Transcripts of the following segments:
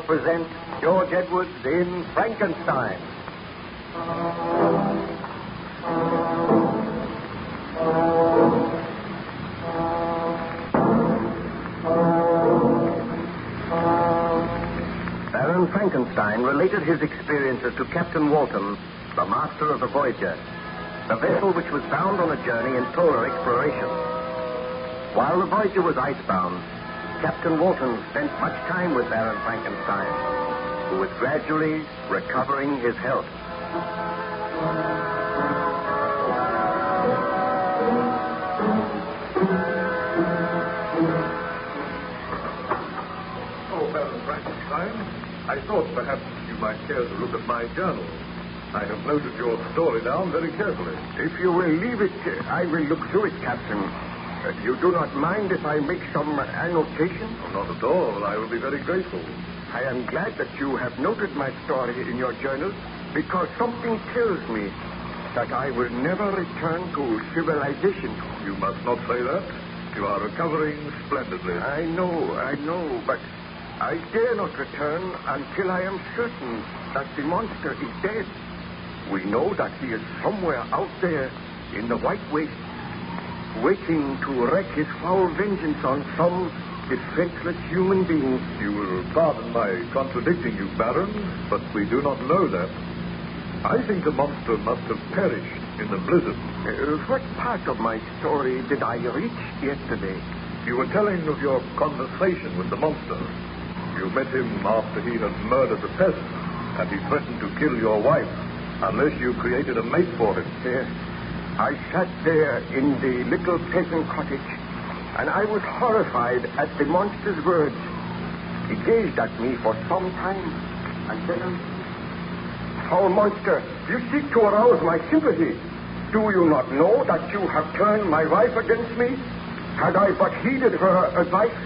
present George Edwards in Frankenstein. Baron Frankenstein related his experiences to Captain Walton, the master of the Voyager, the vessel which was bound on a journey in polar exploration. While the Voyager was icebound, Captain Walton spent much time with Baron Frankenstein, who was gradually recovering his health. Oh, Baron Frankenstein, I thought perhaps you might care to look at my journal. I have noted your story down very carefully. If you will leave it, I will look through it, Captain. You do not mind if I make some annotation? Oh, not at all. I will be very grateful. I am glad that you have noted my story in your journal, because something tells me that I will never return to civilization. You must not say that. You are recovering splendidly. I know, but I dare not return until I am certain that the monster is dead. We know that he is somewhere out there in the white waste, waiting to wreak his foul vengeance on some defenseless human being. You will pardon my contradicting you, Baron, but we do not know that. I think the monster must have perished in the blizzard. What part of my story did I reach yesterday? You were telling of your conversation with the monster. You met him after he had murdered the peasant, and he threatened to kill your wife unless you created a mate for him. Yes. I sat there in the little peasant cottage, and I was horrified at the monster's words. He gazed at me for some time, and then... "Foul monster, you seek to arouse my sympathy. Do you not know that you have turned my wife against me? Had I but heeded her advice,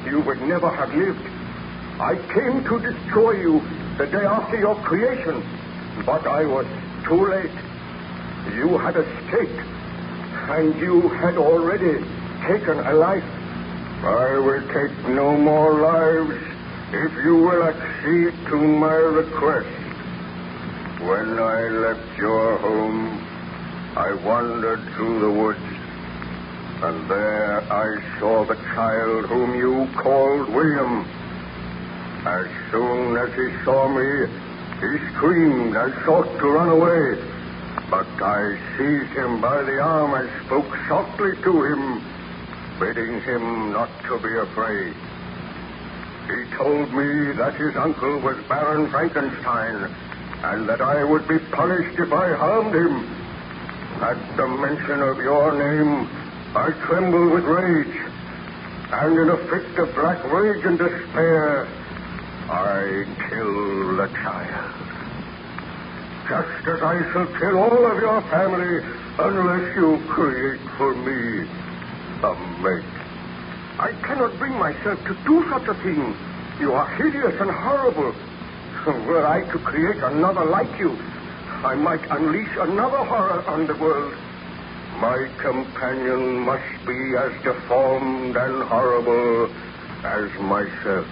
you would never have lived. I came to destroy you the day after your creation, but I was too late. You had escaped, and you had already taken a life. I will take no more lives if you will accede to my request. When I left your home, I wandered through the woods, and there I saw the child whom you called William. As soon as he saw me, he screamed and sought to run away. But I seized him by the arm and spoke softly to him, bidding him not to be afraid. He told me that his uncle was Baron Frankenstein, and that I would be punished if I harmed him. At the mention of your name, I trembled with rage, and in a fit of black rage and despair, I killed the child. Just as I shall kill all of your family unless you create for me a mate. I cannot bring myself to do such a thing. You are hideous and horrible. Were I to create another like you, I might unleash another horror on the world. My companion must be as deformed and horrible as myself.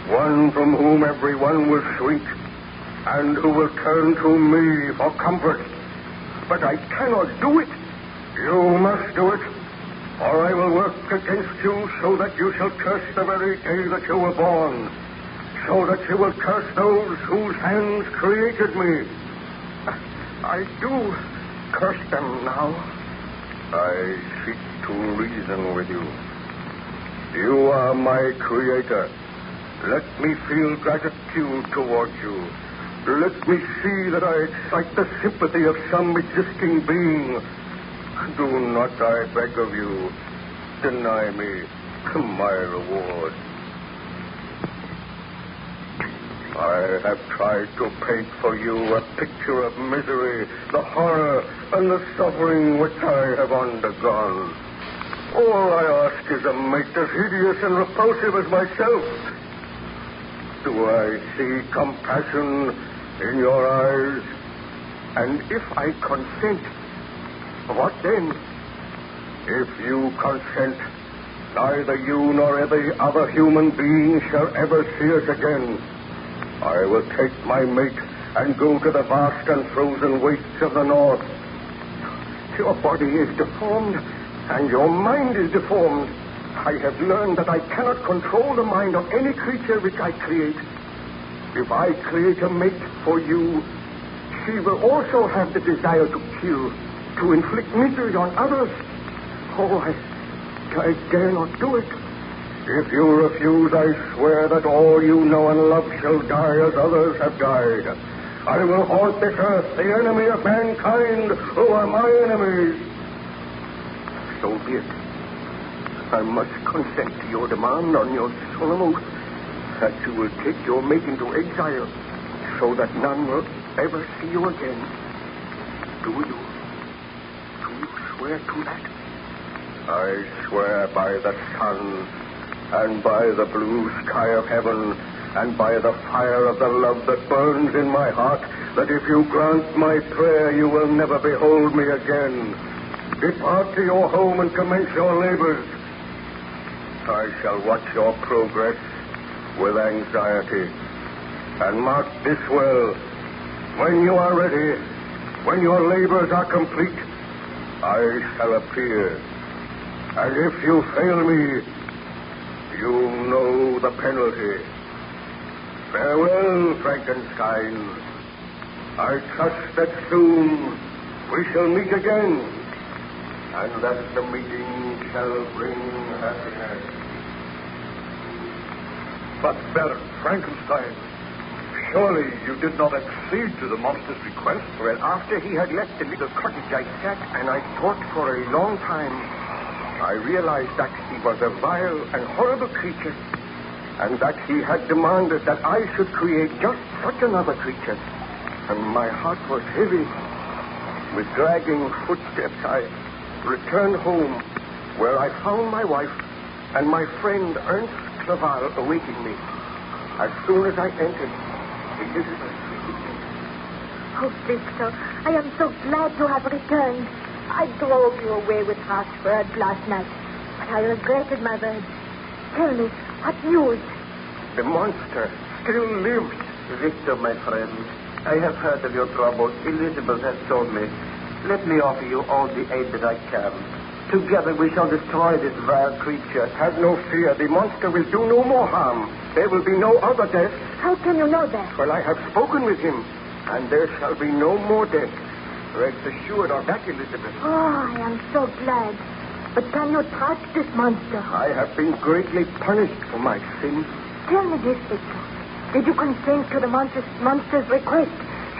One from whom everyone will shrink, and who will turn to me for comfort. But I cannot do it. You must do it, or I will work against you so that you shall curse the very day that you were born, so that you will curse those whose hands created me. I do curse them now. I seek to reason with you. You are my creator. Let me feel gratitude towards you. Let me see that I excite the sympathy of some existing being. Do not, I beg of you, deny me my reward. I have tried to paint for you a picture of misery, the horror, and the suffering which I have undergone. All I ask is a mate as hideous and repulsive as myself. Do I see compassion in your eyes? And if I consent, what then? If you consent, neither you nor every other human being shall ever see us again. I will take my mate and go to the vast and frozen wastes of the north. Your body is deformed, and your mind is deformed. I have learned that I cannot control the mind of any creature which I create. If I create a mate for you, she will also have the desire to kill, to inflict misery on others. Oh, I dare not do it. If you refuse, I swear that all you know and love shall die as others have died. I will haunt this earth, the enemy of mankind, who are my enemies. So be it. I must consent to your demand on your solemn oath that you will take your mate into exile so that none will ever see you again. Do you swear to that? I swear by the sun and by the blue sky of heaven and by the fire of the love that burns in my heart that if you grant my prayer, you will never behold me again. Depart to your home and commence your labors. I shall watch your progress with anxiety. And mark this well, when you are ready, when your labors are complete, I shall appear. And if you fail me, you know the penalty. Farewell, Frankenstein. I trust that soon we shall meet again, and that the meeting shall bring happiness. But, Baron Frankenstein, surely you did not accede to the monster's request? Well, after he had left the little cottage, I sat and I thought for a long time. I realized that he was a vile and horrible creature, and that he had demanded that I should create just such another creature. And my heart was heavy. With dragging footsteps, I returned home, where I found my wife and my friend Ernst Clerval awaiting me. As soon as I entered, Elizabeth. Oh, Victor, I am so glad you have returned. I drove you away with harsh words last night, but I regretted my words. Tell me, what news? The monster still lives. Victor, my friend, I have heard of your trouble. Elizabeth has told me. Let me offer you all the aid that I can. Together we shall destroy this vile creature. Have no fear. The monster will do no more harm. There will be no other death. How can you know that? Well, I have spoken with him, and there shall be no more death. Rest assured of that, Elizabeth. Oh, I am so glad. But can you trust this monster? I have been greatly punished for my sins. Tell me this, Victor. Did you consent to the monster's request?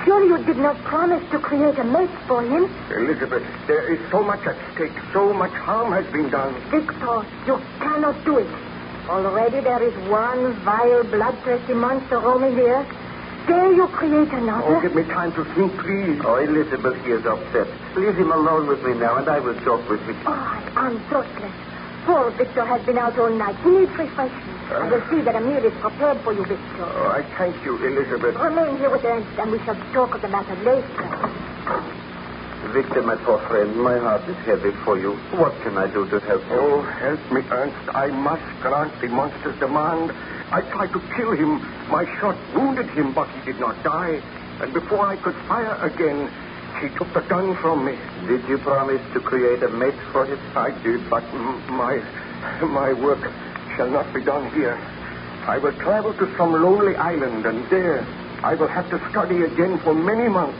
Surely you did not promise to create a mate for him? Elizabeth, there is so much at stake. So much harm has been done. Victor, you cannot do it. Already there is one vile, bloodthirsty monster roaming the earth. Dare you create another? Oh, give me time to think, please. Oh, Elizabeth, he is upset. Leave him alone with me now, and I will talk with him. Oh, I'm thoughtless. Poor Victor has been out all night. He needs refreshment. I will see that a meal is prepared for you, Victor. Oh, I thank you, Elizabeth. Remain here with Ernst, and we shall talk of the matter later. Victor, my poor friend, my heart is heavy for you. What can I do to help you? Oh, help me, Ernst. I must grant the monster's demand. I tried to kill him. My shot wounded him, but he did not die. And before I could fire again, he took the gun from me. Did you promise to create a mate for him? I did, but my work shall not be done here. I will travel to some lonely island, and there I will have to study again for many months.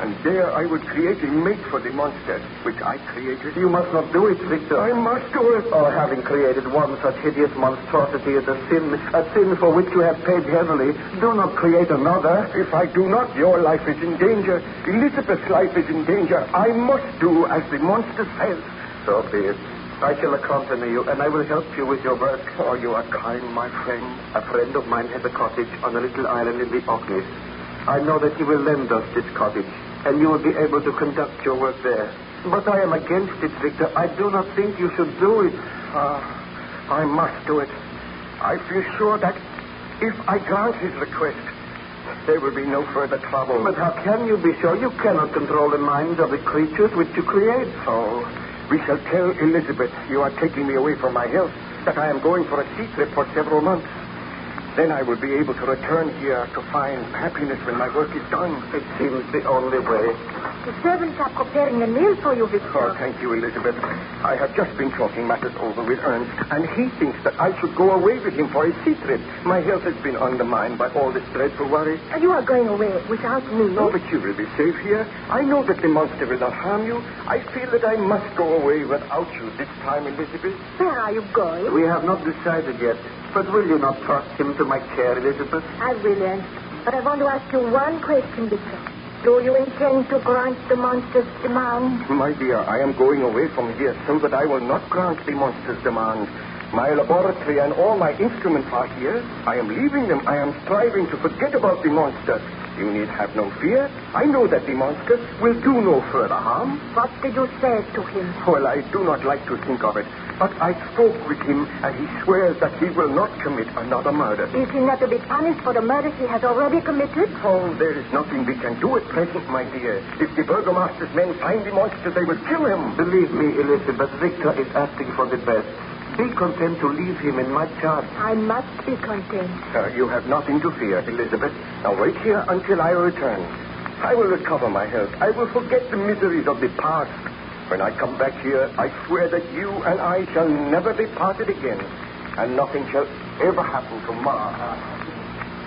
And there I would create a mate for the monster, which I created. You must not do it, Victor. I must do it. Oh, having created one such hideous monstrosity is a sin for which you have paid heavily. Do not create another. If I do not, your life is in danger. Elizabeth's life is in danger. I must do as the monster says. So be it. I shall accompany you, and I will help you with your work. Oh, you are kind, my friend. A friend of mine has a cottage on a little island in the Orkneys. I know that he will lend us this cottage, and you will be able to conduct your work there. But I am against it, Victor. I do not think you should do it. I must do it. I feel sure that if I grant his request, there will be no further trouble. But how can you be sure? You cannot control the minds of the creatures which you create. Oh, We shall tell Elizabeth you are taking me away from my health, that I am going for a sea trip for several months. Then I will be able to return here to find happiness when my work is done. It seems the only way. The servants are preparing a meal for you, Victor. Oh, thank you, Elizabeth. I have just been talking matters over with Ernst, and he thinks that I should go away with him for a sea trip. My health has been undermined by all this dreadful worry. And you are going away without me. Oh, but you will be safe here. I know that the monster will not harm you. I feel that I must go away without you this time, Elizabeth. Where are you going? We have not decided yet. But will you not trust him to my care, Elizabeth? I will, Ernst. But I want to ask you one question, Victor. Do you intend to grant the monster's demand? My dear, I am going away from here so that I will not grant the monster's demand. My laboratory and all my instruments are here. I am leaving them. I am striving to forget about the monster. You need have no fear. I know that the monster will do no further harm. What did you say to him? Well, I do not like to think of it. But I spoke with him, and he swears that he will not commit another murder. Is he not to be punished for the murder he has already committed? Oh, there is nothing we can do at present, my dear. If the burgomaster's men find the monster, they will kill him. Believe me, Elizabeth, Victor is asking for the best. Be content to leave him in my charge. I must be content. You have nothing to fear, Elizabeth. Now wait here until I return. I will recover my health. I will forget the miseries of the past. When I come back here, I swear that you and I shall never be parted again, and nothing shall ever happen to Ma.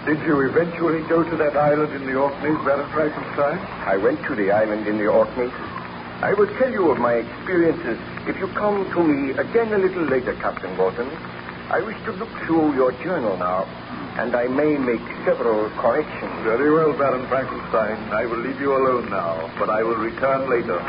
Did you eventually go to that island in the Orkneys, Baron Frankenstein? I went to the island in the Orkneys. I will tell you of my experiences if you come to me again a little later, Captain Walton. I wish to look through your journal now, and I may make several corrections. Very well, Baron Frankenstein. I will leave you alone now, but I will return later.